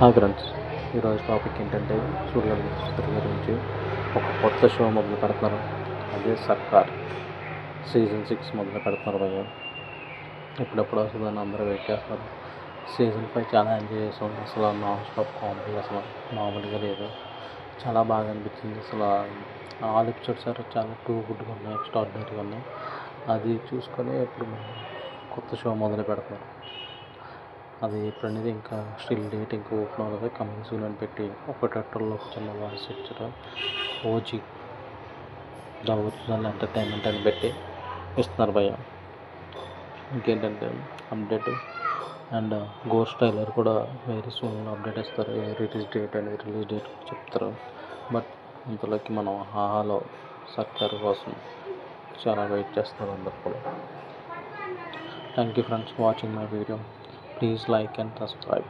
Hi friends, ఈరోజు topic ఏంటంటే సూర్యగారి చిత్రం గురించి ఒక కొత్త షో మొదలు పెడుతున్నారు. అదే సర్కార్ సీజన్ 6 మొదలు పెడుతున్నారు. భయ్య ఎప్పుడెప్పుడు వస్తుందని అందరూ వెయిట్ చేస్తారు. సీజన్ 5 చాలా ఎంజాయ్ చేసాం. అసలు నాన్ స్టాప్ కామెడీ అసలు మామూలుగా లేదు. చాలా బాగా అనిపించింది. అసలు ఆల్ ఎపిసోడ్స్ చాలా టూ గుడ్గా ఉన్నాయి, ఎక్స్ట్రాడినరీగా ఉన్నాయి. అది చూసుకొని ఇప్పుడు కొత్త షో మొదలు పెడుతున్నారు. అది ఎప్పుడనేది ఇంకా స్టిల్ డేట్ ఇంకా ఓపెన్ అవ్వలేదు. కమింగ్ సూన్ అని పెట్టి ఒక టైటిల్లో ఒక చిన్న వాయిస్ ఇచ్చారు. ఓజీ ద ఒరిజినల్ ఎంటర్టైన్మెంట్ అని పెట్టి ఇస్తున్నారు భయ్య. ఇంకేంటంటే అప్డేట్ అండ్ గోస్ట్ ట్రైలర్ కూడా వెరీ సూన్ అప్డేట్ ఇస్తారు. రిలీజ్ డేట్ చెప్తారు. బట్ ఇంతలోకి మనం హాహాలో సర్కార్ కోసం చాలా వెయిట్ చేస్తున్నారు అందరు కూడా. Thank you friends watching my video. Please like and subscribe.